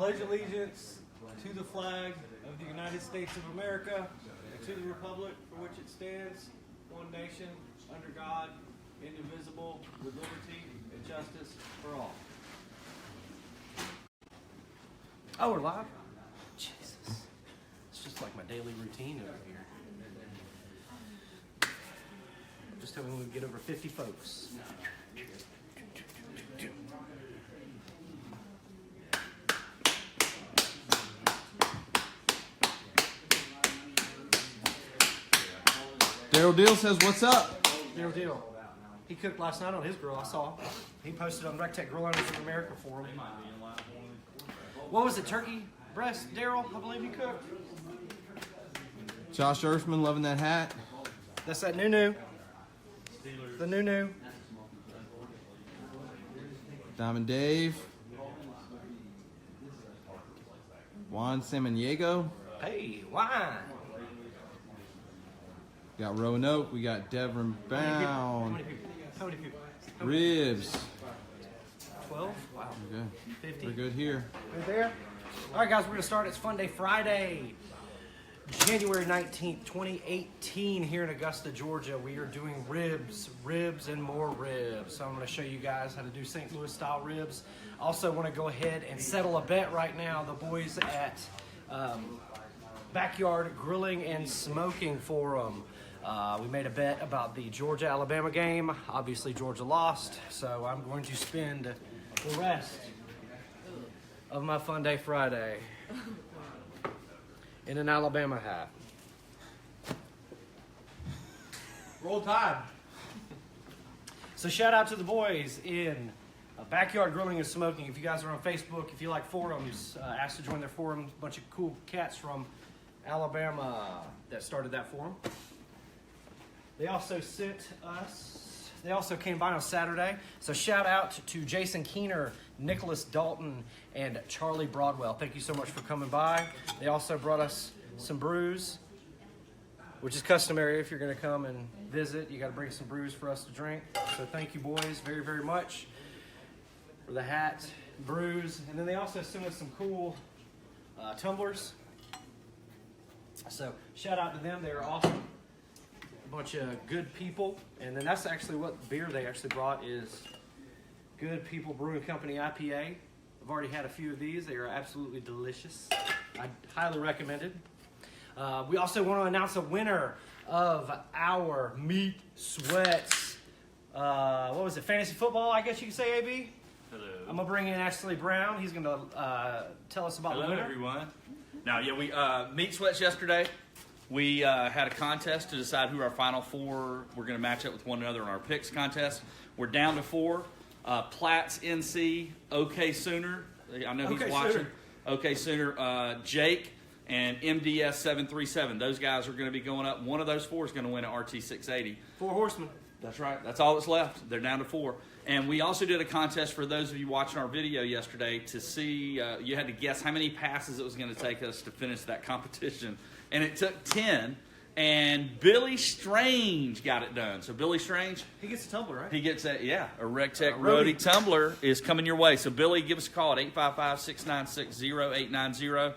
pledge allegiance to the flag of the United States of America and to the republic for which it stands, one nation, under God, indivisible, with liberty and justice for all. Oh, we're live? Jesus. It's just like my daily routine over here. Just tell me when we get over 50 folks. Daryl Deal says, what's up? Daryl Deal. He cooked last night on his grill, I saw. He posted on RecTech Grill Owners of America for him. What was it, turkey breast, Daryl? I believe you cooked. Josh Earthman loving that hat. That's that new. The new. Diamond Dave. Juan Samaniego. Hey, wine. Got Roanoke. We got Devon How Bound. many people? How many people? Ribs. 12? Wow. We're good. 50. We're good here. Right there. All right, guys, we're going to start. It's Funday Friday, January 19th, 2018 here in Augusta, Georgia. We are doing ribs, and more ribs. So I'm going to show you guys how to do St. Louis style ribs. Also want to go ahead and settle a bet right now. The boys at Backyard Grilling and Smoking Forum. We made a bet about the Georgia-Alabama game. Obviously, Georgia lost, so I'm going to spend the rest of my Funday Friday in an Alabama hat. Roll Tide. So shout out to the boys in Backyard Grilling and Smoking. If you guys are on Facebook, if you like forums, ask to join their forum. A bunch of cool cats from Alabama that started that forum. They also they also came by on Saturday. So shout out to Jason Keener, Nicholas Dalton, and Charlie Broadwell. Thank you so much for coming by. They also brought us some brews, which is customary if you're going to come and visit. You got to bring some brews for us to drink. So thank you, boys, very, very much for the hat, brews. And then they also sent us some cool tumblers. So shout out to them. They are awesome. A bunch of good people. And then that's actually what beer they actually brought is Good People Brewing Company IPA. I've already had a few of these. They are absolutely delicious. I highly recommend it. We also want to announce a winner of our Meat Sweats. What was it? Fantasy football, I guess you could say, AB? Hello. I'm going to bring in Ashley Brown. He's going to tell us about the winner. Hello, everyone. Now, yeah, we Meat Sweats yesterday. We had a contest to decide who our final four were going to match up with one another in our picks contest. We're down to four. Platts NC, OK Sooner. I know he's watching. Sooner. OK Sooner. Jake and MDS 737. Those guys are going to be going up. One of those four is going to win an RT-680. 4 horsemen. That's right. That's all that's left. They're down to four. And we also did a contest for those of you watching our video yesterday to see, you had to guess how many passes it was going to take us to finish that competition. And it took 10. And Billy Strange got it done. So Billy Strange, He gets a tumbler, right? he gets a RecTech Roadie tumbler is coming your way. So Billy, give us a call at 855-696-0890.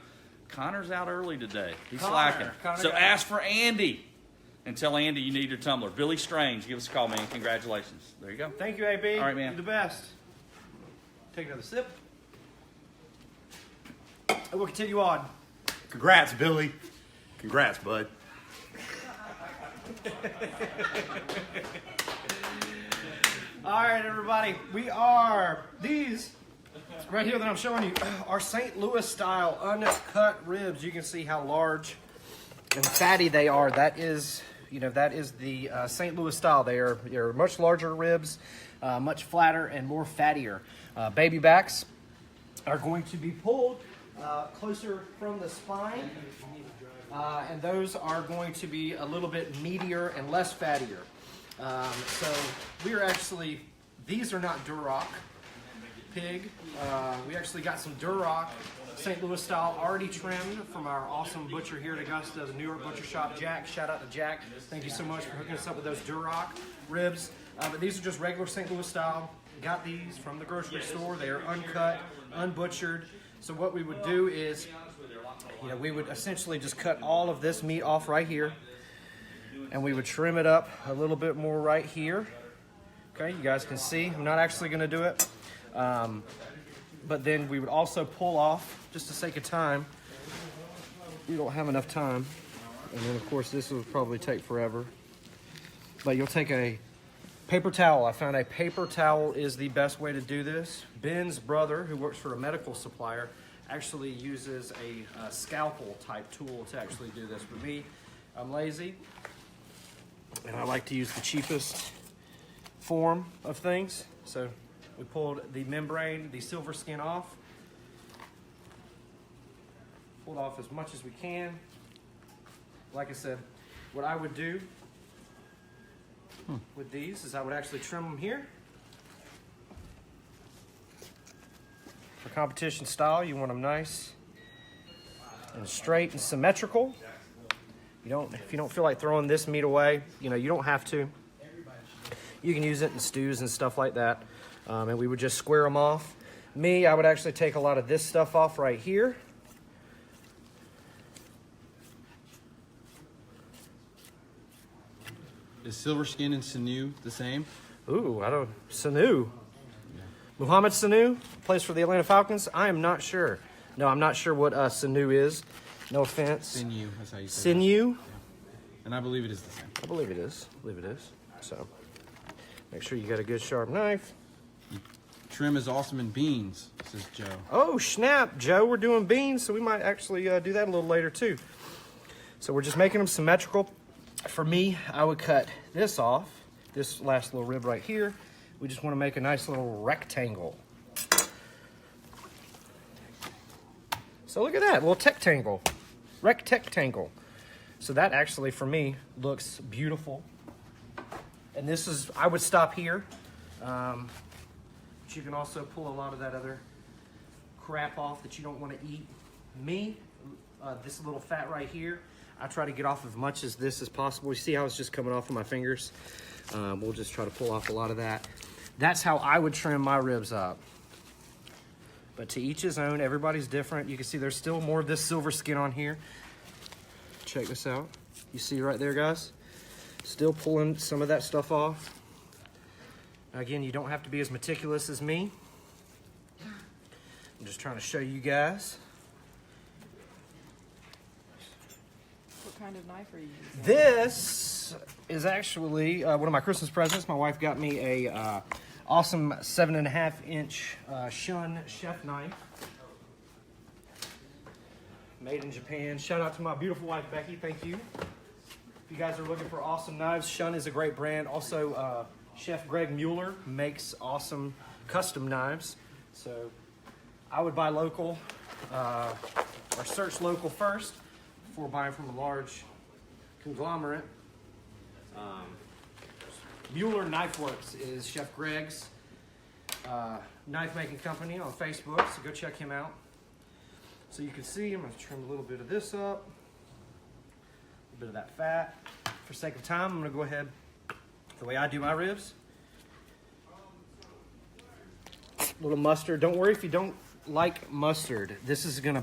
Connor's out early today. He's slacking. So ask for Andy and tell Andy you need your tumbler. Billy Strange, give us a call, man. Congratulations. There you go. Thank you, AB. All right, man. You're the best. Take another sip. And we'll continue on. Congrats, Billy. Congrats, bud. All right, everybody. These right here that I'm showing you are St. Louis style uncut ribs. You can see how large and fatty they are. That is the St. Louis style. They're much larger ribs, much flatter and more fattier. Baby backs are going to be pulled closer from the spine, and those are going to be a little bit meatier and less fattier. So these are not Duroc pig. We actually got some Duroc St. Louis style already trimmed from our awesome butcher here at Augusta, the New York Butcher Shop, Jack. Shout out to Jack. Thank you so much for hooking us up with those Duroc ribs. But these are just regular St. Louis style. Got these from the grocery store. They are uncut, unbutchered. So what we would do is, we would essentially just cut all of this meat off right here, and we would trim it up a little bit more right here. Okay, you guys can see, I'm not actually gonna do it. But then we would also pull off, just to sake of time, we don't have enough time. And then of course this will probably take forever. But you'll take a paper towel. I found a paper towel is the best way to do this. Ben's brother, who works for a medical supplier, actually uses a scalpel type tool to actually do this. For me, I'm lazy, and I like to use the cheapest form of things. So we pulled the membrane, the silver skin off. Pulled off as much as we can. Like I said, what I would do with these is I would actually trim them here. For competition style, you want them nice and straight and symmetrical. If you don't feel like throwing this meat away, you don't have to. You can use it in stews and stuff like that. And we would just square them off. Me, I would actually take a lot of this stuff off right here. Is silver skin and sinew the same? Ooh, Sanu. Muhammad Sanu, plays for the Atlanta Falcons? I am not sure. No, I'm not sure what Sanu is. No offense. Sinew, that's how you say Sinew? it. And I believe it is the same. I believe it is. So, make sure you got a good sharp knife. Trim is awesome in beans, says Joe. Oh, snap, Joe, we're doing beans, so we might actually do that a little later too. So we're just making them symmetrical. For me, I would cut this off, this last little rib right here. We just want to make a nice little rectangle. So look at that, little rectangle. So that actually, for me, looks beautiful. And this is, I would stop here. But you can also pull a lot of that other crap off that you don't want to eat. Me, this little fat right here, I try to get off as much as this as possible. You see how it's just coming off of my fingers? We'll just try to pull off a lot of that. That's how I would trim my ribs up. But to each his own, everybody's different. You can see there's still more of this silver skin on here. Check this out. You see right there, guys? Still pulling some of that stuff off. Again, you don't have to be as meticulous as me. I'm just trying to show you guys. What kind of knife are you using? This is actually one of my Christmas presents. My wife got me a awesome 7.5-inch Shun chef knife. Made in Japan. Shout out to my beautiful wife, Becky. Thank you. If you guys are looking for awesome knives, Shun is a great brand. Also, Chef Greg Mueller makes awesome custom knives. So I would buy local or search local first before buying from a large conglomerate. Mueller Knife Works is Chef Greg's knife making company on Facebook, so go check him out. So you can see, I'm going to trim a little bit of this up, a little bit of that fat. For sake of time, I'm going to go ahead, the way I do my ribs. A little mustard. Don't worry if you don't like mustard. This is going to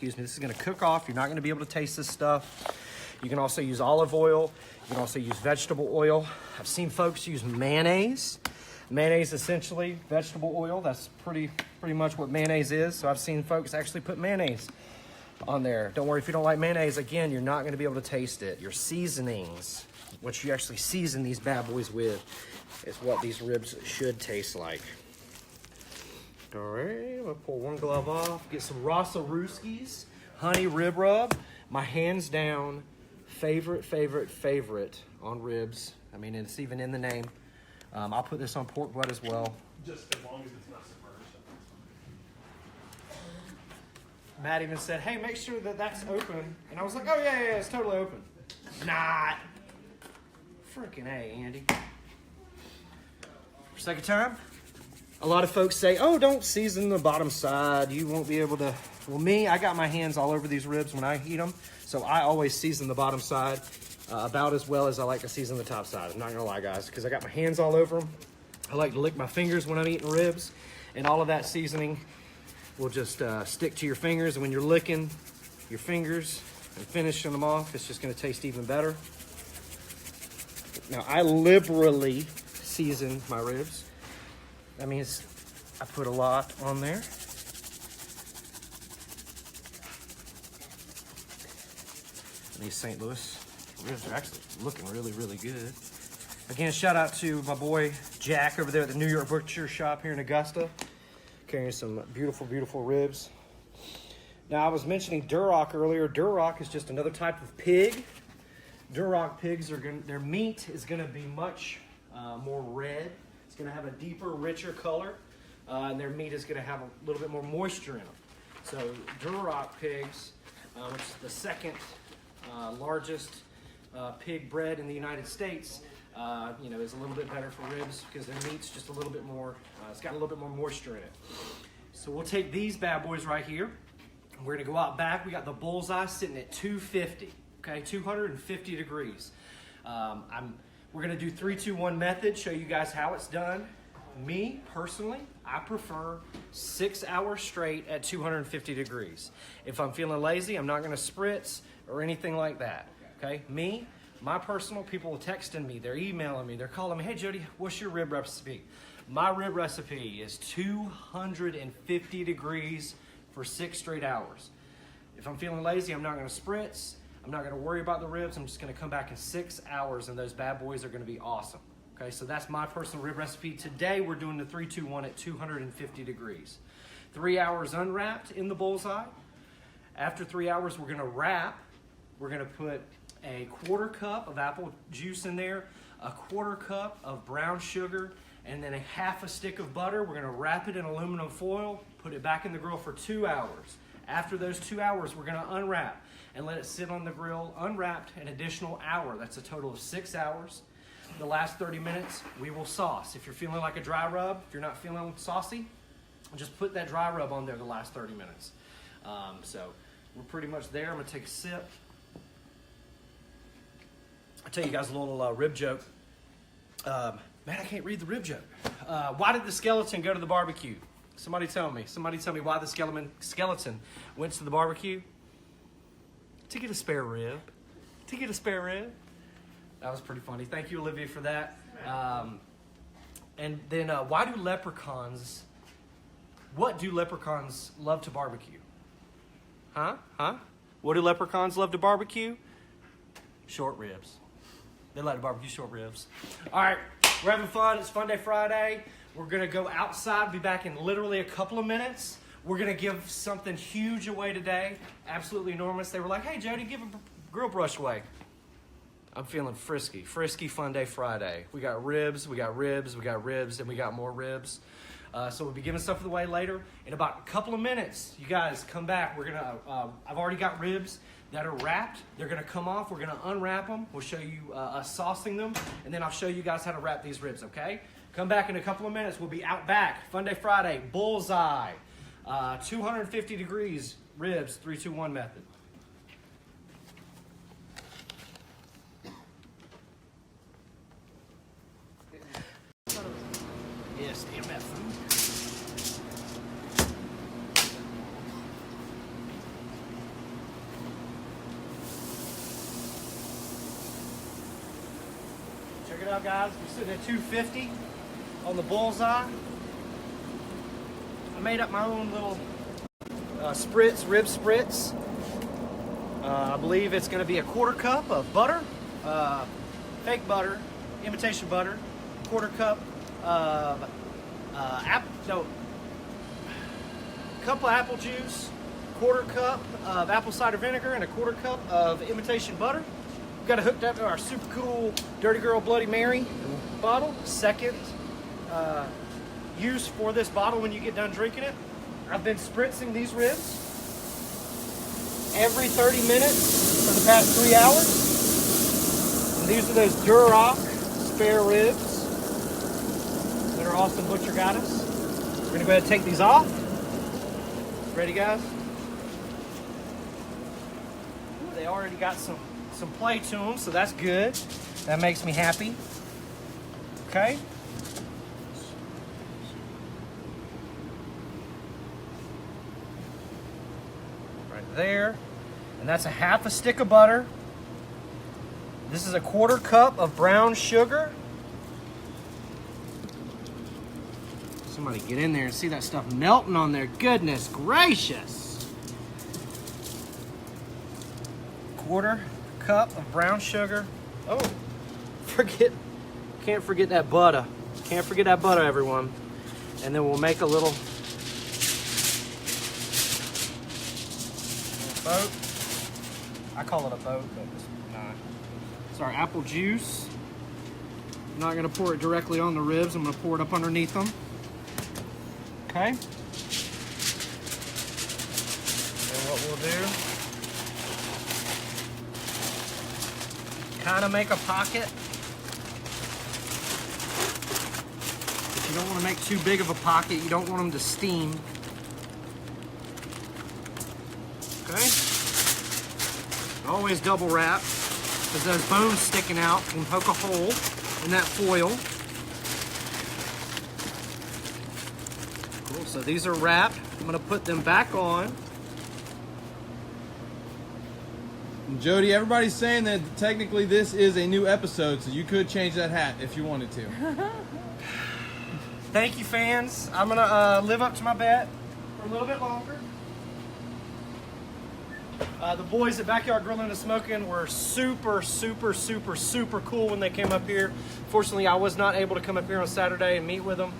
this is going to cook off. You're not going to be able to taste this stuff. You can also use olive oil. You can also use vegetable oil. I've seen folks use mayonnaise. Mayonnaise, essentially vegetable oil. That's pretty much what mayonnaise is. So I've seen folks actually put mayonnaise on there. Don't worry if you don't like mayonnaise. Again, you're not going to be able to taste it. Your seasonings, what you actually season these bad boys with, is what these ribs should taste like. All right, I'm gonna pull one glove off. Get some Rossarooski's honey rib rub. My hands down favorite on ribs. I mean, it's even in the name. I'll put this on pork butt as well. Just as long as it's not submerged. Matt even said, hey, make sure that that's open. And I was like, oh, yeah, it's totally open. Not. Freaking A, Andy. For second time, a lot of folks say, oh, don't season the bottom side. You won't be able to. Well, me, I got my hands all over these ribs when I eat them. So I always season the bottom side about as well as I like to season the top side. I'm not going to lie, guys, because I got my hands all over them. I like to lick my fingers when I'm eating ribs. And all of that seasoning will just stick to your fingers, and when you're licking your fingers and finishing them off, it's just going to taste even better. Now, I liberally season my ribs. That means I put a lot on there. And these St. Louis ribs are actually looking really, really good. Again, shout out to my boy Jack over there at the New York Butcher Shop here in Augusta, carrying some beautiful, beautiful ribs. Now, I was mentioning Duroc earlier. Duroc is just another type of pig. Duroc pigs their meat is going to be much more red. It's going to have a deeper, richer color, and their meat is going to have a little bit more moisture in them. So Duroc pigs, which is the second largest pig bred in the United States, is a little bit better for ribs because their meat's just a little bit more, it's got a little bit more moisture in it. So we'll take these bad boys right here. We're going to go out back. We got the Bullseye sitting at 250. Okay, 250 degrees. We're gonna do 3-2-1 method, show you guys how it's done. Me, personally, I prefer 6 hours straight at 250 degrees. If I'm feeling lazy, I'm not gonna spritz or anything like that, okay? Me, my personal, people are texting me, they're emailing me, they're calling me, hey Jody, what's your rib recipe? My rib recipe is 250 degrees for 6 straight hours. If I'm feeling lazy, I'm not gonna spritz. I'm not gonna worry about the ribs. I'm just gonna come back in 6 hours and those bad boys are gonna be awesome. Okay, so that's my personal rib recipe. Today we're doing the 3-2-1 at 250 degrees. 3 hours unwrapped in the Bullseye. After 3 hours, we're gonna wrap. We're gonna put a 1/4 cup of apple juice in there, a 1/4 cup of brown sugar, and then a 1/2 stick of butter. We're gonna wrap it in aluminum foil, put it back in the grill for 2 hours. After those 2 hours, we're gonna unwrap and let it sit on the grill unwrapped an additional hour. That's a total of 6 hours. The last 30 minutes, we will sauce. If you're feeling like a dry rub, if you're not feeling saucy, just put that dry rub on there the last 30 minutes. So we're pretty much there. I'm gonna take a sip. I'll tell you guys a little rib joke. Man, I can't read the rib joke. Why did the skeleton go to the barbecue? Somebody tell me why the skeleton went to the barbecue. To get a spare rib. That was pretty funny. Thank you, Olivia, for that. And then what do leprechauns love to barbecue? Huh? What do leprechauns love to barbecue? Short ribs. They like to barbecue short ribs. All right, we're having fun. It's Funday Friday. We're going to go outside. Be back in literally a couple of minutes. We're going to give something huge away today. Absolutely enormous. They were like, hey, Jody, give a grill brush away. I'm feeling frisky. Frisky Funday Friday. We got ribs, and we got more ribs. So we'll be giving stuff away later. In about a couple of minutes, you guys come back. We're going to, I've already got ribs that are wrapped. They're going to come off. We're going to unwrap them. We'll show you us saucing them. And then I'll show you guys how to wrap these ribs, okay? Come back in a couple of minutes. We'll be out back. Funday Friday, Bullseye. 250 degrees, ribs, 3-2-1 method. Yes, damn that food. Check it out, guys. We're sitting at 250 on the Bullseye. I made up my own little spritz, rib spritz. I believe it's going to be a 1/4 cup of butter, fake butter, imitation butter, 1/4 cup of cup of apple juice, 1/4 cup of apple cider vinegar, and a 1/4 cup of imitation butter. We've got it hooked up to our super cool Dirty Girl Bloody Mary bottle. Second use for this bottle when you get done drinking it. I've been spritzing these ribs every 30 minutes for the past 3 hours. And these are those Duroc spare ribs that our awesome butcher got us. We're gonna go ahead and take these off. Ready, guys? Ooh, they already got some play to them, so that's good. That makes me happy. Okay. there. And that's a half a stick of butter. This is a 1/4 cup of brown sugar. Somebody get in there and see that stuff melting on there. Goodness gracious. 1/4 cup of brown sugar. Oh, can't forget that butter. Can't forget that butter, everyone. And then we'll make a little boat. I call it a boat, but it's not. It's our apple juice. I'm not gonna pour it directly on the ribs. I'm gonna pour it up underneath them. Okay. And what we'll do, kind of make a pocket. But you don't want to make too big of a pocket. You don't want them to steam. Okay. Always double wrap, because those bones sticking out can poke a hole in that foil. Cool, so these are wrapped. I'm gonna put them back on. Jody, everybody's saying that technically this is a new episode, so you could change that hat if you wanted to. Thank you, fans. I'm gonna live up to my bet for a little bit longer. The boys at Backyard Grilling and Smoking were super cool when they came up here. Fortunately, I was not able to come up here on Saturday and meet with them.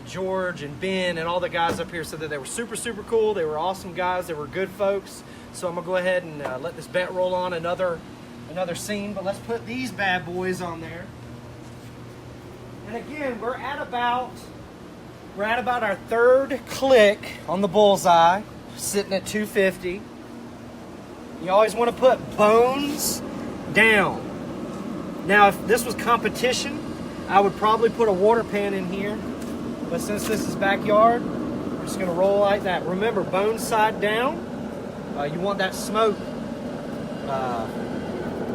George and Ben and all the guys up here said that they were super cool. They were awesome guys. They were good folks. So I'm gonna go ahead and let this bet roll on another scene. But let's put these bad boys on there. And again, we're at about our 3rd click on the bullseye, sitting at 250. You always want to put bones down. Now, if this was competition, I would probably put a water pan in here. But since this is backyard, we're just going to roll like that. Remember, bone side down. You want that smoke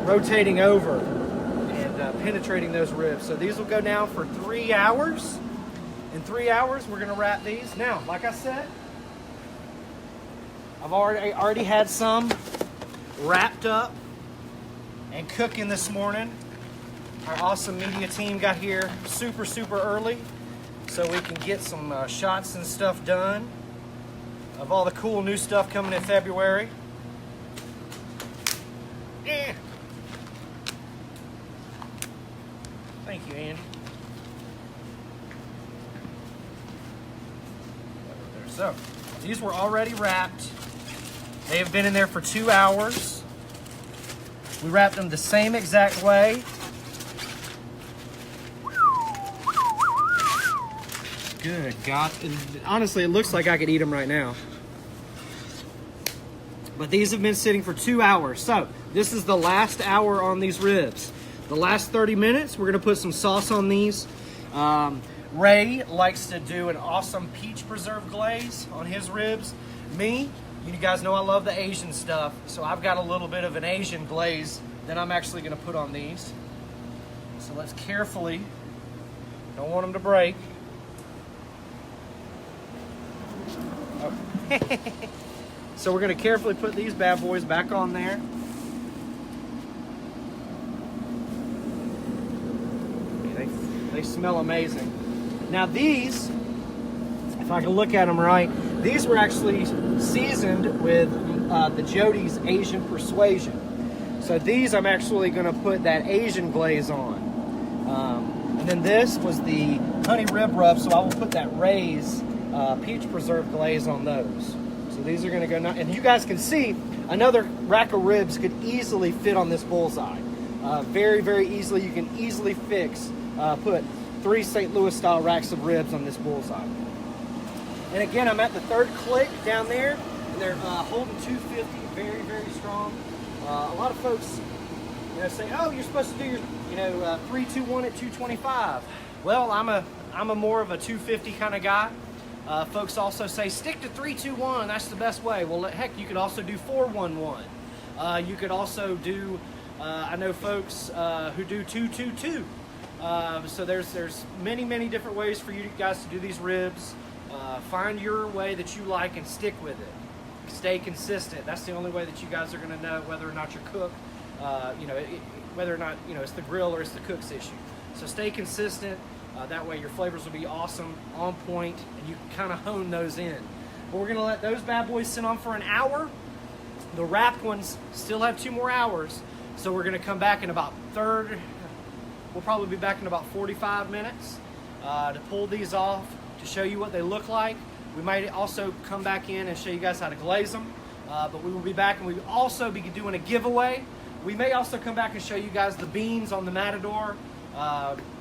rotating over and penetrating those ribs. So these will go down for 3 hours. In 3 hours, we're going to wrap these. Now, like I said, I've already had some wrapped up and cooking this morning. Our awesome media team got here super early so we can get some shots and stuff done of all the cool new stuff coming in February. Yeah. Thank you, Andy. So, these were already wrapped. They have been in there for 2 hours. We wrapped them the same exact way. Good God. Honestly, it looks like I could eat them right now. But these have been sitting for 2 hours. So, this is the last hour on these ribs. The last 30 minutes, we're going to put some sauce on these. Ray likes to do an awesome peach preserve glaze on his ribs. Me, you guys know I love the Asian stuff, so I've got a little bit of an Asian glaze that I'm actually going to put on these. So let's carefully, don't want them to break. Oh. So we're going to carefully put these bad boys back on there. They smell amazing. Now these, if I can look at them right, these were actually seasoned with the Jody's Asian Persuasion. So these I'm actually going to put that Asian glaze on. And then this was the honey rib rub, so I will put that Ray's peach preserve glaze on those. So these are going to go, and you guys can see another rack of ribs could easily fit on this bullseye. Very easily. You can easily put 3 St. Louis style racks of ribs on this bullseye. And again, I'm at the 3rd click down there, and they're holding 250, very strong. A lot of folks, say, "Oh, you're supposed to do your, 3-2-1 at 225." Well, I'm a more of a 250 kind of guy. Folks also say stick to 3-2-1. That's the best way. Well, heck, you could also do 4-1-1. You could also do. I know folks who do 2-2-2. So there's many different ways for you guys to do these ribs. Find your way that you like and stick with it. Stay consistent. That's the only way that you guys are going to know whether or not you're cooked. Whether or not it's the grill or it's the cook's issue. So stay consistent. That way your flavors will be awesome, on point, and you can kind of hone those in. But we're going to let those bad boys sit on for an hour. The wrapped ones still have 2 more hours. So we're going to come back in about we'll probably be back in about 45 minutes to pull these off, to show you what they look like. We might also come back in and show you guys how to glaze them. But we will be back, and we will also be doing a giveaway. We may also come back and show you guys the beans on the Matador,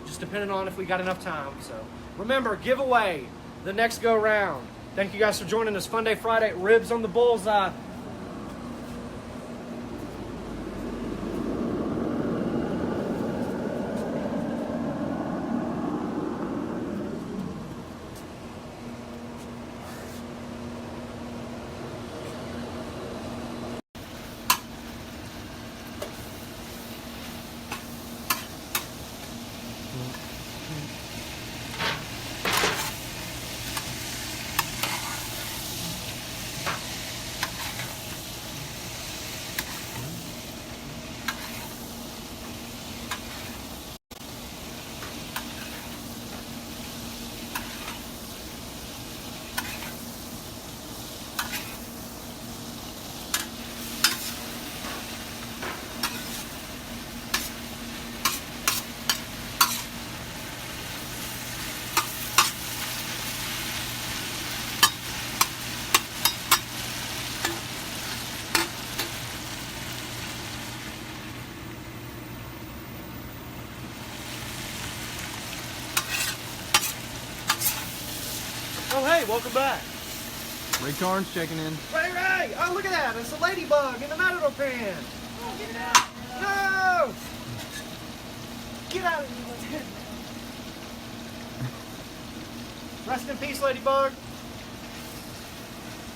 just depending on if we got enough time. So remember, giveaway the next go round. Thank you guys for joining us. Funday Friday, ribs on the Bullseye. Oh, hey, welcome back. Ray Carnes checking in. Ray! Oh, look at that. It's a ladybug in the Matador pan. Oh, get it out. No! Get out of here. Rest in peace, ladybug.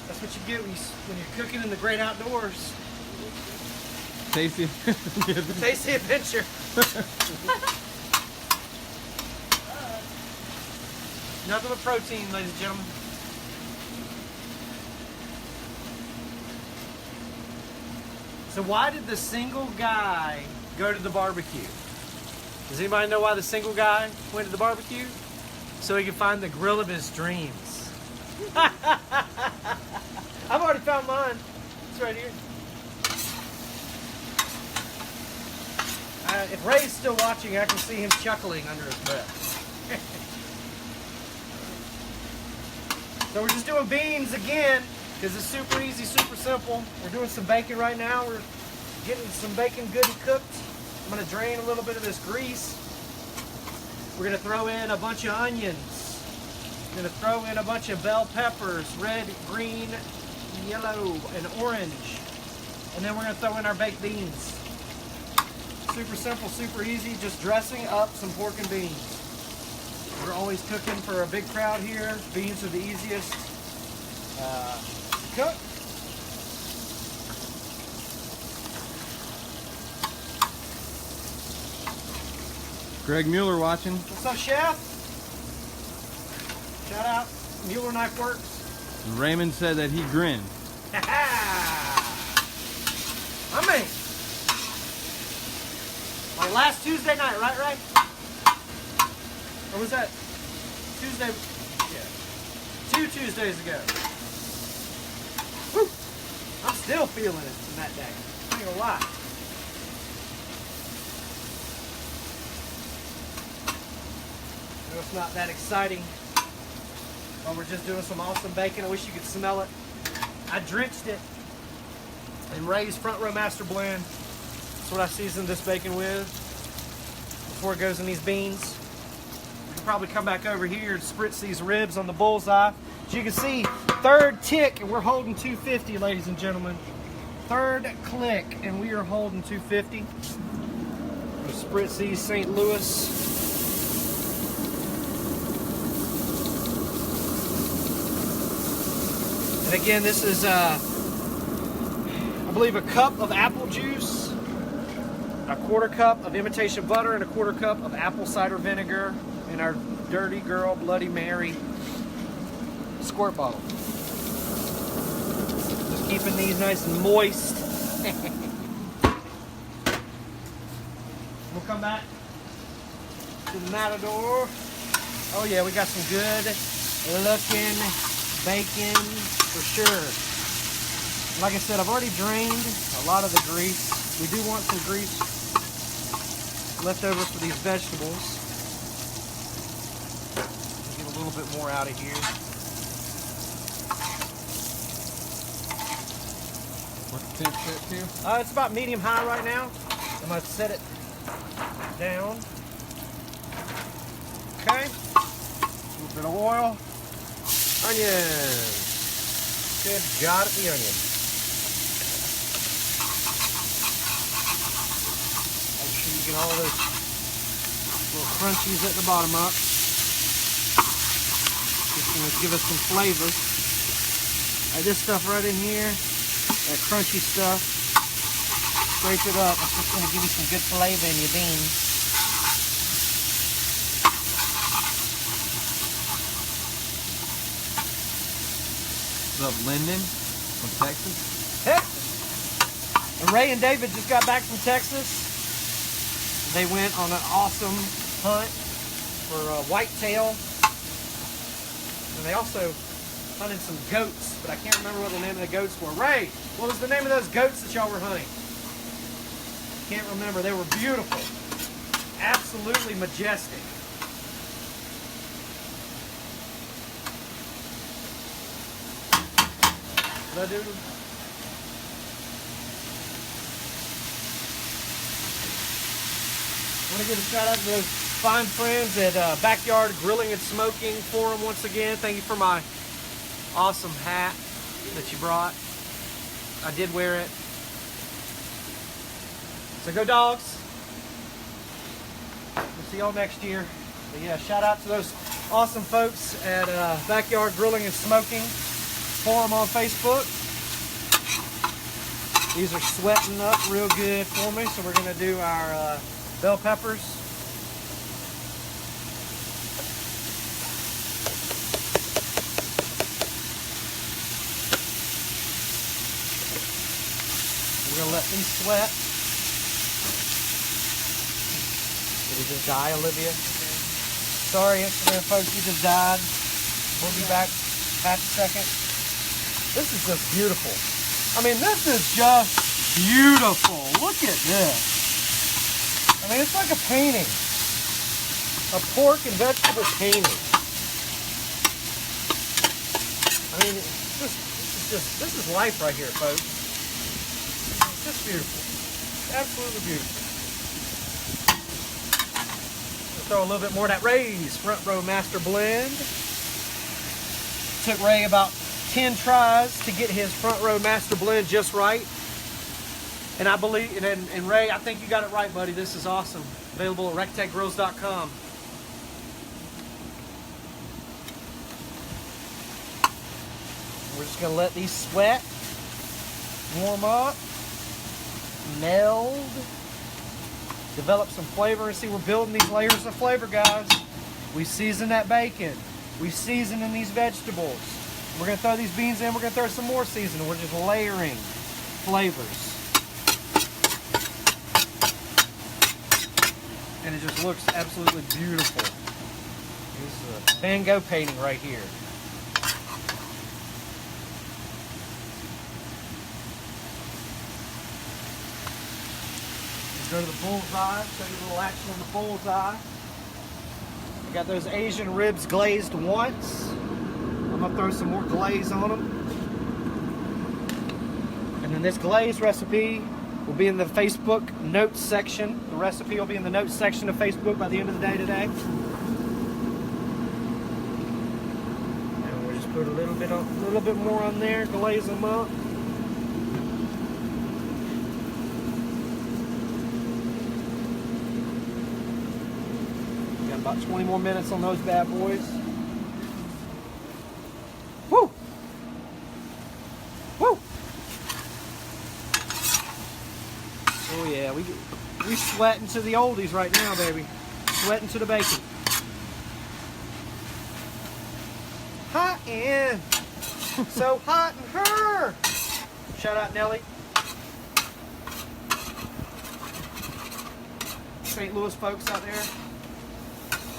That's what you get when you're cooking in the great outdoors. Tasty. Tasty adventure. Nothing but protein, ladies and gentlemen. So why did the single guy go to the barbecue? Does anybody know why the single guy went to the barbecue? So he could find the grill of his dreams. I've already found mine. It's right here. If Ray's still watching, I can see him chuckling under his breath. So we're just doing beans again, because it's super easy, super simple. We're doing some bacon right now. We're getting some bacon good and cooked. I'm going to drain a little bit of this grease. We're going to throw in a bunch of onions. We're going to throw in a bunch of bell peppers, red, green, yellow, and orange. And then we're going to throw in our baked beans. Super simple, super easy, just dressing up some pork and beans. We're always cooking for a big crowd here. Beans are the easiest to cook. Greg Mueller watching. What's up, Chef? Shout out. Mueller Knife Works. Raymond said that he grinned. I mean, like last Tuesday night, right? Or was that Tuesday? Yeah. 2 Tuesdays ago. Woo! I'm still feeling it from that day. I'm not gonna lie. I know it's not that exciting, but we're just doing some awesome bacon. I wish you could smell it. I drenched it in Ray's Front Row Master Blend. That's what I seasoned this bacon with before it goes in these beans. We can probably come back over here and spritz these ribs on the Bullseye. As you can see, third tick, and we're holding 250, ladies and gentlemen. Third click, and we are holding 250. We'll spritz these St. Louis. And again, this is, I believe, a cup of apple juice, a quarter cup of imitation butter, and a quarter cup of apple cider vinegar in our Dirty Girl Bloody Mary squirt bottle. Just Keeping these nice and moist. We'll come back to the Matador. Oh yeah, we got some good looking bacon for sure. Like I said, I've already drained a lot of the grease. We do want some grease left over for these vegetables. Get a little bit more out of here. What's the temp set to? It's about medium high right now. I'm gonna set it down. Okay. A little bit of oil. Onion. Good God at the onion. Make sure you get all those little crunchies at the bottom up. Just gonna give us some flavor. This stuff right in here, that crunchy stuff, scrape it up. It's just gonna give you some good flavor in your beans. What's up, Lyndon from Texas? Texas. And Ray and David just got back from Texas. They went on an awesome hunt for whitetail. And they also hunted some goats, but I can't remember what the name of the goats were. Ray, what was the name of those goats that y'all were hunting? Can't remember. They were beautiful. Absolutely majestic. I want to give a shout out to those fine friends at Backyard Grilling and Smoking Forum once again. Thank you for my awesome hat that you brought. I did wear it. So go Dogs. We'll see y'all next year. But yeah, shout out to those awesome folks at Backyard Grilling and Smoking Forum on Facebook. These are sweating up real good for me, so we're going to do our bell peppers. We're going to let these sweat. Did he just die, Olivia? Sorry, Instagram folks, you just died. We'll be back half a second. This is just beautiful. I mean, this is just beautiful. Look at this. I mean, it's like a painting. A pork and vegetable painting. I mean, this is life right here, folks. It's just beautiful. Absolutely beautiful. Let's throw a little bit more of that Ray's Front Row Master Blend. Took Ray about 10 tries to get his Front Row Master Blend just right. And I believe, and Ray, I think you got it right, buddy. This is awesome. Available at rectechgrills.com. We're just going to let these sweat, warm up, meld, develop some flavor. And see, we're building these layers of flavor, guys. We season that bacon. We season in these vegetables. We're going to throw these beans in. We're going to throw some more seasoning. We're just layering flavors. And it just looks absolutely beautiful. This is a Van Gogh painting right here. Let's go to the bullseye. Show you a little action on the bullseye. I got those Asian ribs glazed once. I'm gonna throw some more glaze on them. And then this glaze recipe will be in the Facebook notes section. The recipe will be in the notes section of Facebook by the end of the day today. And we'll just put a little bit more on there, glaze them up. Got about 20 more minutes on those bad boys. Woo! Woo! Oh yeah, we sweating to the oldies right now, baby. Sweating to the bacon. Hot in. So hot in her. Shout out Nelly. St. Louis folks out there.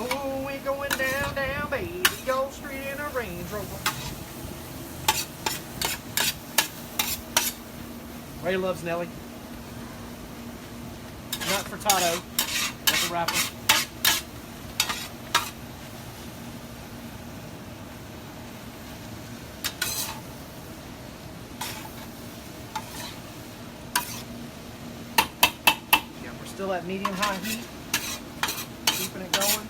Oh, we going down, down, baby. Gold Street in a Range Rover. Ray loves Nelly. Not Furtado. That's a rapper. Yeah, we're still at medium-high heat. Keeping it going.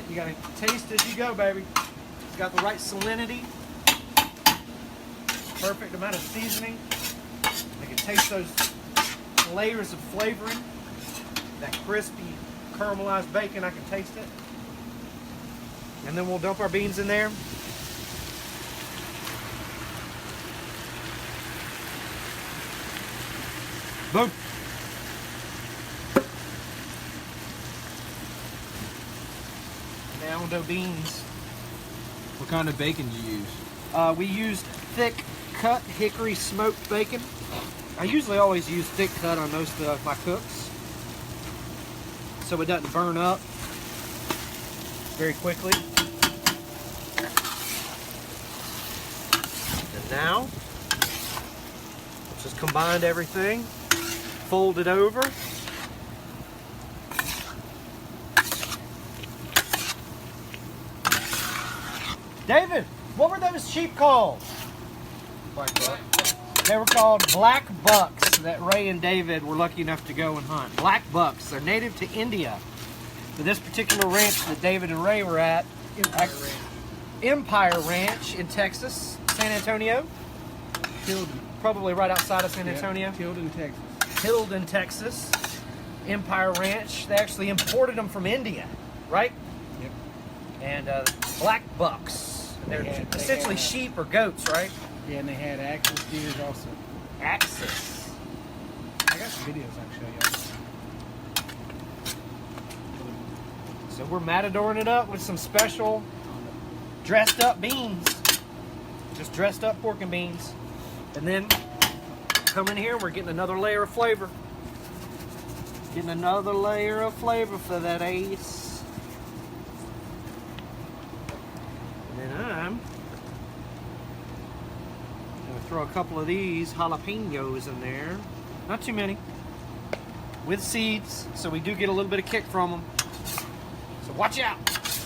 You gotta taste as you go, baby. It's got the right salinity, perfect amount of seasoning. I can taste those layers of flavoring. That crispy, caramelized bacon, I can taste it. And then we'll dump our beans in there. Boom. Sourdough beans. What kind of bacon do you use? We used thick cut hickory smoked bacon. I usually always use thick cut on most of my cooks, so it doesn't burn up very quickly. And now, let's just combine everything, fold it over. David, what were those sheep called? Black buck. They were called black bucks that Ray and David were lucky enough to go and hunt. Black bucks. They're native to India. But this particular ranch that David and Ray were at, Empire Ranch in Texas, San Antonio. Tilden. Probably right outside of San Antonio. Yep. Tilden, Texas. Tilden, Texas. Empire Ranch. They actually imported them from India, right? Yep. And black bucks. They're essentially sheep or goats, right? Yeah, and they had axis deers also. Axis. I got some videos I can show you. So we're matadoring it up with some special dressed up beans. Just dressed up pork and beans. And then come in here, we're getting another layer of flavor. Getting another layer of flavor for that ace. And then I'm gonna throw a couple of these jalapenos in there. Not too many. With seeds, so we do get a little bit of kick from them. So watch out,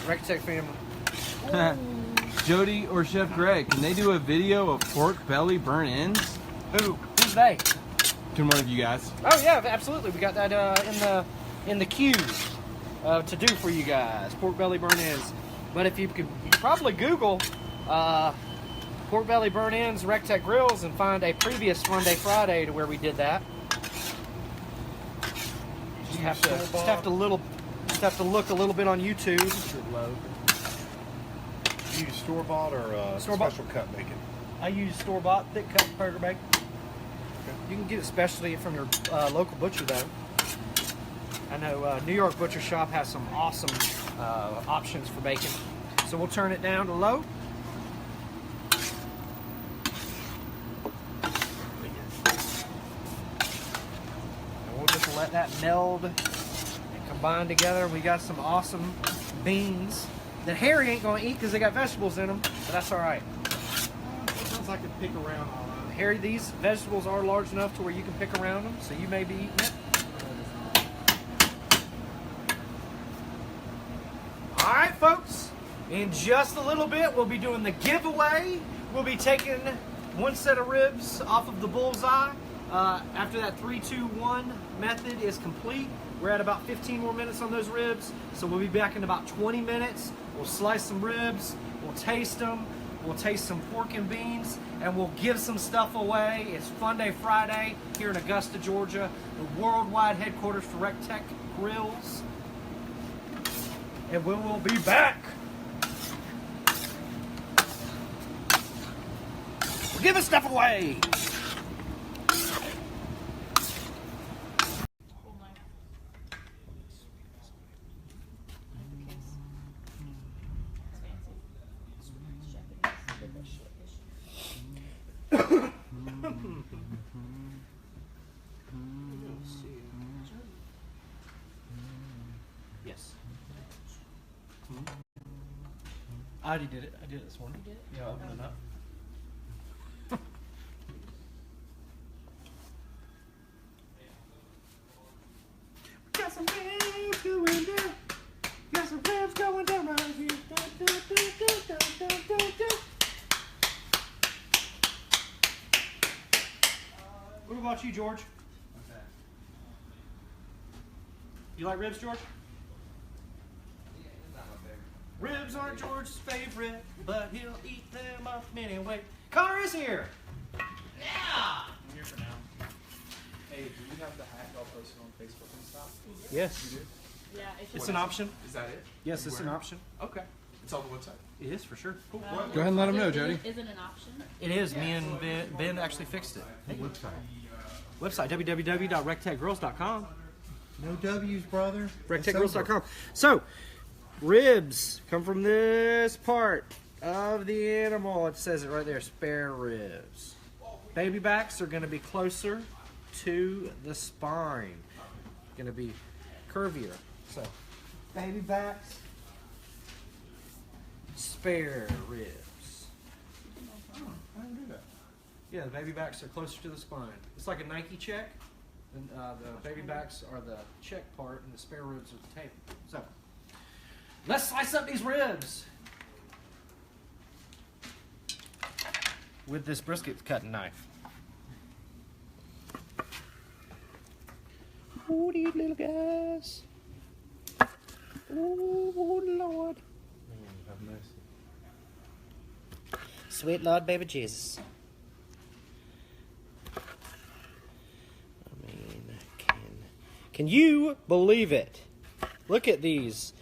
RT-Tech family. Jody or Chef Greg, can they do a video of pork belly burnt ends? Who's they? Can one of you guys? Oh yeah, absolutely. We got that in the queue to do for you guys. Pork belly burnt ends. But if you could probably Google pork belly burnt ends RT-Tech grills and find a previous Funday Friday to where we did that. Just have to look a little bit on YouTube. Do you use store-bought or Store-bought. special cut bacon? I use store-bought thick cut burger bacon. You can get it specially from your local butcher though. I know New York Butcher Shop has some awesome options for bacon. So we'll turn it down to low. And we'll just let that meld and combine together. We got some awesome beans that Harry ain't gonna eat because they got vegetables in them, but that's all right. Sometimes I can pick around all that. Harry, these vegetables are large enough to where you can pick around them, so you may be eating it. All right, folks, in just a little bit, we'll be doing the giveaway. We'll be taking one set of ribs off of the Bullseye. After that 3-2-1 method is complete, we're at about 15 more minutes on those ribs, so we'll be back in about 20 minutes. We'll slice some ribs, we'll taste them, we'll taste some pork and beans, and we'll give some stuff away. It's Funday Friday here in Augusta, Georgia, the worldwide headquarters for RT-Tech Grills. And we will be back. We're giving stuff away. Yes. I already did it. I did it this morning. You did it? Yeah, open it up. Got some ribs going down. Got some ribs going down right here. What about you, George? You like ribs, George? Ribs aren't George's favorite, but he'll eat them up anyway. Connor is here. Yeah. I'm here for now. Hey, do you have the hat y'all posted on Facebook and stuff? Yes. You do? Yeah, It's an option. Is that it? Yes, it's an Where? option. Okay. It's on the website. It is for sure. Cool. Go ahead and let them know, Jody. Is it an option? It is. Me and Ben actually fixed it. Website www.rectechgirls.com. No W's, brother. Rectechgirls.com. So, ribs come from this part of the animal. It says it right there, spare ribs. Baby backs are going to be closer to the spine. Going to be curvier. So, baby backs, spare ribs. Oh, I didn't do that. Yeah, the baby backs are closer to the spine. It's like a Nike check. And the baby backs are the check part, and the spare ribs are the tape. So, let's slice up these ribs with this brisket cutting knife. Oh, these little guys. Oh, Lord. Have mercy. Sweet Lord, baby Jesus. I mean, can you believe it? Look at these.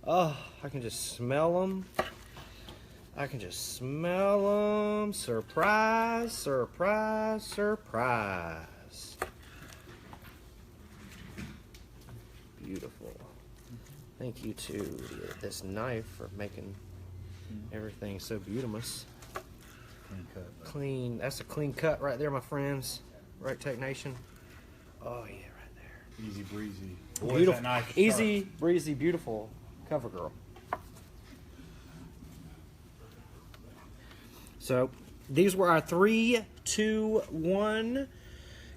Oh, I can just smell them. I can just smell them. Surprise, surprise, surprise. Beautiful. Thank you to this knife for making everything so beautiful. Clean cut. Clean. That's a clean cut right there, my friends. Right, Tech Nation. Oh yeah, right there. Easy breezy. Beautiful. Easy, breezy, beautiful cover girl. So these were our 3, 2, 1. I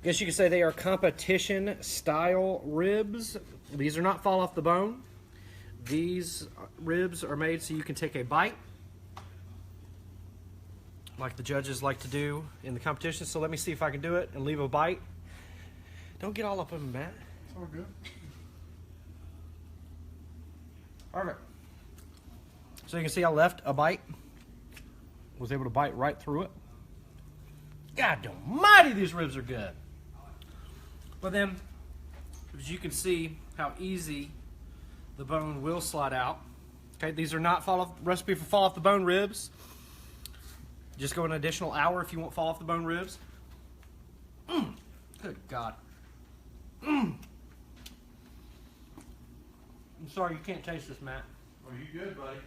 guess you could say they are competition style ribs. These are not fall off the bone. These ribs are made so you can take a bite, like the judges like to do in the competition. So let me see if I can do it and leave a bite. Don't get all up in them, Matt. It's all good. Perfect. So you can see I left a bite. Was able to bite right through it. God almighty, these ribs are good. But then, as you can see how easy the bone will slide out. Okay, these are not recipe for fall off the bone ribs. Just go an additional hour if you want fall off the bone ribs. Good God. I'm sorry you can't taste this, Matt. Are you good, buddy?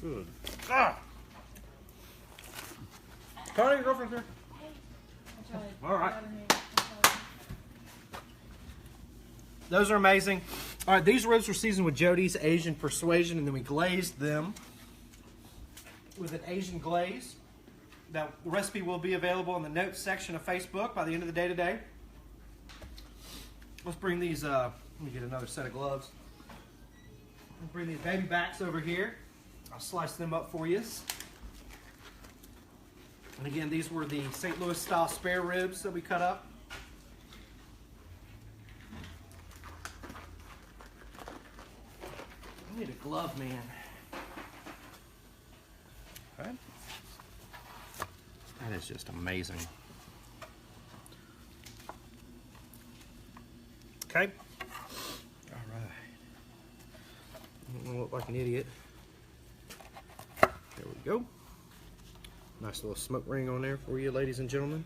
Good. Ah! Connor, your girlfriend's here. All right. Those are amazing. All right, these ribs were seasoned with Jody's Asian Persuasion, and then we glazed them with an Asian glaze. That recipe will be available in the notes section of Facebook by the end of the day today. Let's bring these, let me get another set of gloves. Let's bring these baby backs over here. I'll slice them up for you. And again, these were the St. Louis style spare ribs that we cut up. I need a glove, man. Okay. That is just amazing. Okay? All right. I don't look like an idiot. There we go. Nice little smoke ring on there for you, ladies and gentlemen.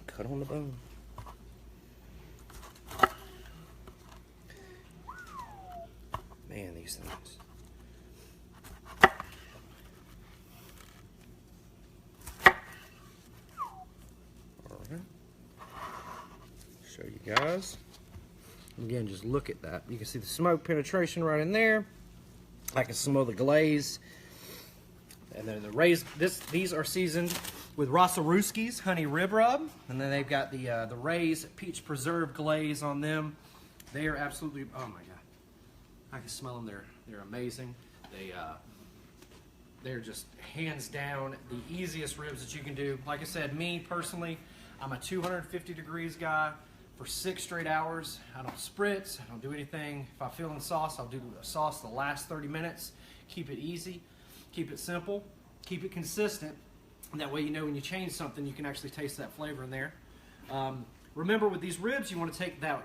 Cut on the bone. Man, these things. All right. Show you guys. Again, just look at that. You can see the smoke penetration right in there. I can smell the glaze. And then the raised, these are seasoned with Rossarooski's honey rib rub, and then they've got the Ray's peach preserve glaze on them. They are absolutely, oh my god, I can smell them. They're amazing. They're just hands down the easiest ribs that you can do. Like I said, me personally, I'm a 250 degrees guy for 6 straight hours. I don't spritz. I don't do anything. If I feel in sauce, I'll do a sauce the last 30 minutes. Keep it easy. Keep it simple. Keep it consistent. And that way, you know, when you change something, you can actually taste that flavor in there. Remember, with these ribs, you want to take that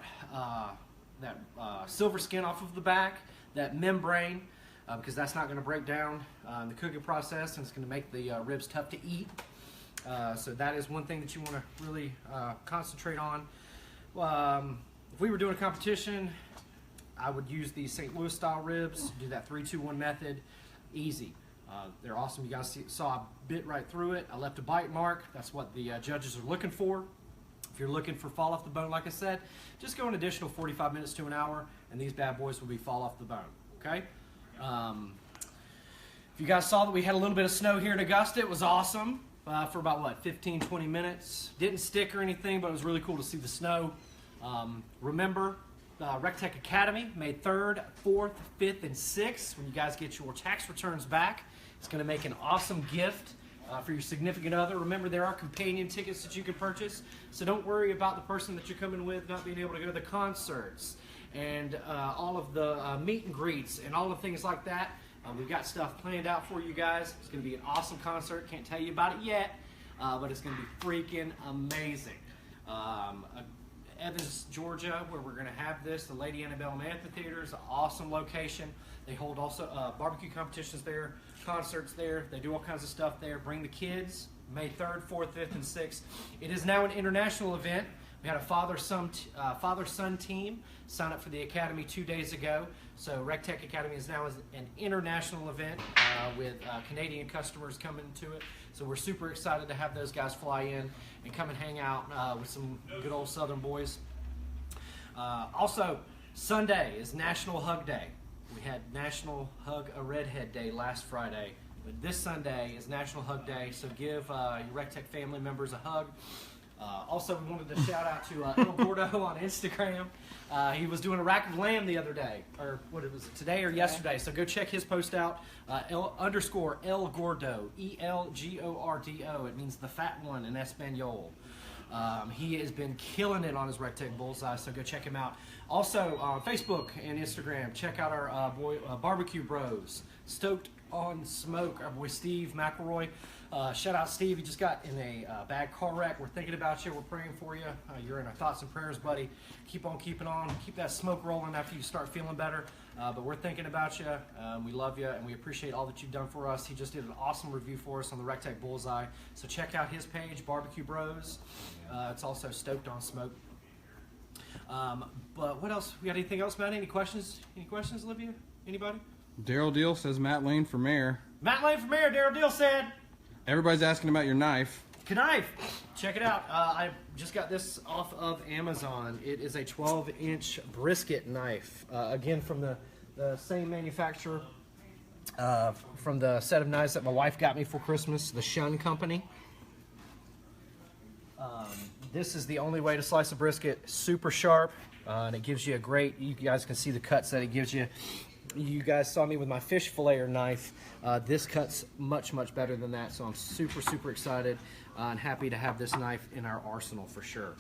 silver skin off of the back, that membrane, because that's not going to break down in the cooking process, and it's going to make the ribs tough to eat. So that is one thing that you want to really concentrate on. If we were doing a competition, I would use the St. Louis style ribs, do that 3-2-1 method, easy. They're awesome. You guys saw I bit right through it. I left a bite mark. That's what the judges are looking for. If you're looking for fall off the bone, like I said, just go an additional 45 minutes to an hour, and these bad boys will be fall off the bone. Okay? If you guys saw that we had a little bit of snow here in Augusta, it was awesome for about, what, 15, 20 minutes. Didn't stick or anything, but it was really cool to see the snow. Remember, RecTech Academy, May 3rd, 4th, 5th, and 6th. When you guys get your tax returns back, it's going to make an awesome gift for your significant other. Remember, there are companion tickets that you can purchase, so don't worry about the person that you're coming with not being able to go to the concerts and all of the meet and greets and all the things like that. We've got stuff planned out for you guys. It's going to be an awesome concert. Can't tell you about it yet, but it's going to be freaking amazing. Evans, Georgia, where we're going to have this, the Lady Annabelle Amphitheater is an awesome location. They hold also barbecue competitions there, concerts there. They do all kinds of stuff there. Bring the kids, May 3rd, 4th, 5th, and 6th. It is now an international event. We had a father-son team sign up for the Academy 2 days ago. So RecTech Academy is now an international event with Canadian customers coming to it. So we're super excited to have those guys fly in and come and hang out with some good old Southern boys. Also, Sunday is National Hug Day. We had National Hug a Redhead Day last Friday. But this Sunday is National Hug Day, so give your RecTech family members a hug. Also, we wanted to shout out to El Gordo on Instagram. He was doing a rack of lamb the other day, or what was it, today or yesterday. So go check his post out, _El Gordo, ELGORDO. It means the fat one in Espanol. He has been killing it on his RecTech Bullseye, so go check him out. Also, on Facebook and Instagram, check out our boy Barbecue Bros, Stoked on Smoke, our boy Steve McElroy. Shout out Steve, you just got in a bad car wreck. We're thinking about you, we're praying for you. You're in our thoughts and prayers, buddy. Keep on keeping on, keep that smoke rolling after you start feeling better. But we're thinking about you, we love you, and we appreciate all that you've done for us. He just did an awesome review for us on the RecTech Bullseye. So check out his page, Barbecue Bros. It's also Stoked on Smoke. But what else? We got anything else, Matt? Any questions? Any questions, Olivia? Anybody? Daryl Deal says Matt Lane for mayor. Matt Lane for mayor, Daryl Deal said. Everybody's asking about your knife. Knife. Check it out. I just got this off of Amazon. It is a 12-inch brisket knife. Again, from the same manufacturer from the set of knives that my wife got me for Christmas, the Shun Company. This is the only way to slice a brisket. Super sharp, and it gives you a great, you guys can see the cuts that it gives you. You guys saw me with my fish filleter knife. This cuts much, much better than that, so I'm super, super excited and happy to have this knife in our arsenal for sure.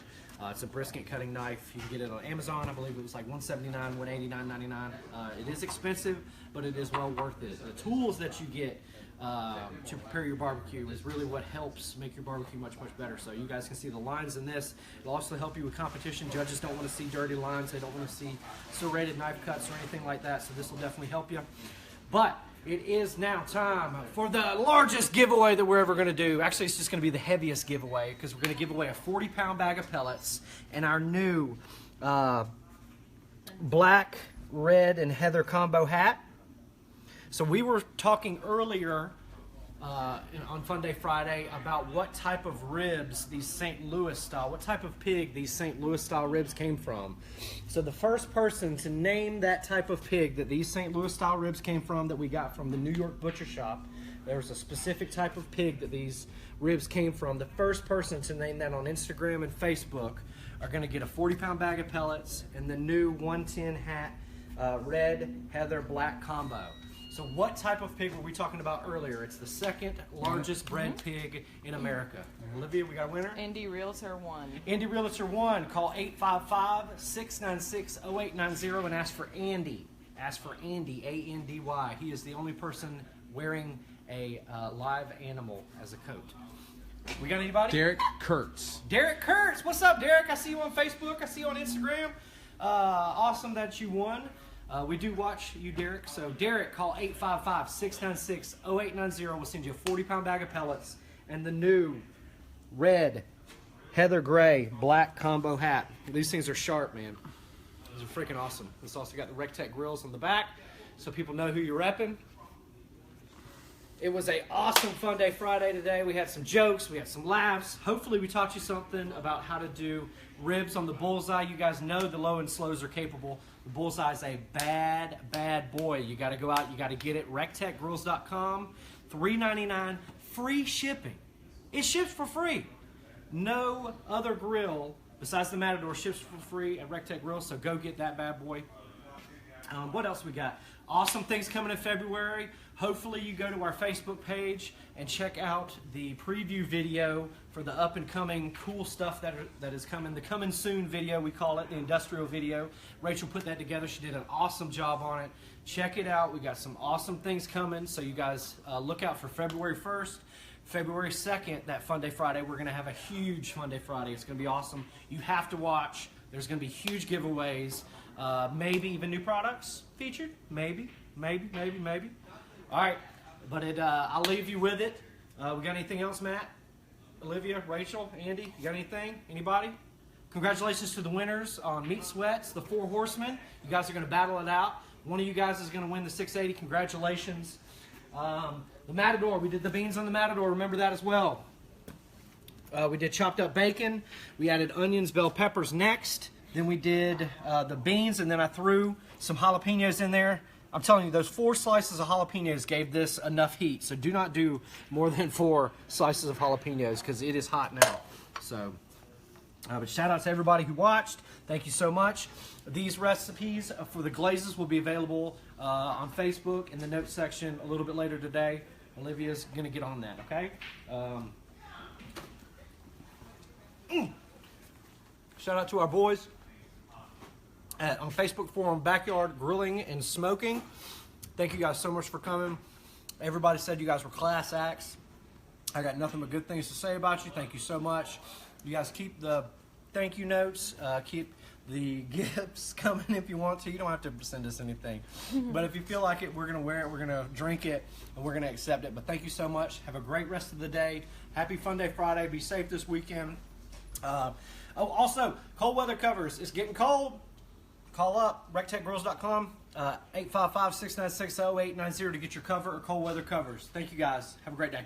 It's a brisket cutting knife. You can get it on Amazon. I believe it was like $179, $189.99. It is expensive, but it is well worth it. The tools that you get to prepare your barbecue is really what helps make your barbecue much, much better. So you guys can see the lines in this. It'll also help you with competition. Judges don't want to see dirty lines. They don't want to see serrated knife cuts or anything like that. So this will definitely help you. But it is now time for the largest giveaway that we're ever going to do. Actually, it's just going to be the heaviest giveaway because we're going to give away a 40-pound bag of pellets and our new black, red, and heather combo hat. So we were talking earlier on Funday Friday about what type of ribs these St. Louis style, what type of pig these St. Louis style ribs came from. So the first person to name that type of pig that these St. Louis style ribs came from, that we got from the New York butcher shop, there was a specific type of pig that these ribs came from. The first person to name that on Instagram and Facebook are going to get a 40-pound bag of pellets and the new 110 hat red, heather, black combo. So what type of pig were we talking about earlier? It's the second largest bred pig in America. Olivia, we got a winner? Indy Realtor 1. Indy Realtor 1. Call 855-696-0890 and ask for Andy. Ask for Andy, A-N-D-Y. He is the only person wearing a live animal as a coat. We got anybody? Derek Kurtz. Derek Kurtz. What's up, Derek? I see you on Facebook. I see you on Instagram. Awesome that you won. We do watch you, Derek. So, Derek, call 855-696-0890. We'll send you a 40-pound bag of pellets and the new red, heather gray, black combo hat. These things are sharp, man. These are freaking awesome. It's also got the Rectech grills on the back so people know who you're repping. It was an awesome Funday Friday today. We had some jokes. We had some laughs. Hopefully, we taught you something about how to do ribs on the Bullseye. You guys know the low and slows are capable. The Bullseye is a bad, bad boy. You got to go out. You got to get it. RecTechGrills.com. $3.99. Free shipping. It ships for free. No other grill besides the Matador ships for free at RecTech Grills. So go get that bad boy. What else we got? Awesome things coming in February. Hopefully you go to our Facebook page and check out the preview video for the up-and-coming cool stuff that is coming. The coming soon video, we call it, the industrial video. Rachel put that together. She did an awesome job on it. Check it out. We got some awesome things coming, so you guys look out for February 1st. February 2nd, that Funday Friday, we're going to have a huge Funday Friday. It's going to be awesome. You have to watch. There's going to be huge giveaways. Maybe even new products featured. Maybe. All right, but I'll leave you with it. We got anything else, Matt? Olivia, Rachel, Andy, you got anything? Anybody? Congratulations to the winners on Meat Sweats, the 4 Horsemen. You guys are going to battle it out. One of you guys is going to win the 680. Congratulations. The Matador, we did the beans on the Matador. Remember that as well. We did chopped up bacon. We added onions, bell peppers next. Then we did the beans, and then I threw some jalapenos in there. I'm telling you, those 4 slices of jalapenos gave this enough heat. So do not do more than 4 slices of jalapenos because it is hot now. So, but shout out to everybody who watched. Thank you so much. These recipes for the glazes will be available on Facebook in the notes section a little bit later today. Olivia's going to get on that, okay? Shout out to our boys on Facebook forum, Backyard Grilling and Smoking. Thank you guys so much for coming. Everybody said you guys were class acts. I got nothing but good things to say about you. Thank you so much. You guys keep the thank you notes. Keep the gifts coming if you want to. You don't have to send us anything. But if you feel like it, we're going to wear it, we're going to drink it, and we're going to accept it. But thank you so much. Have a great rest of the day. Happy Funday Friday. Be safe this weekend. Also, cold weather covers. It's getting cold. Call up, RecTechGrills.com, 855-696-0890 to get your cover or cold weather covers. Thank you guys. Have a great day.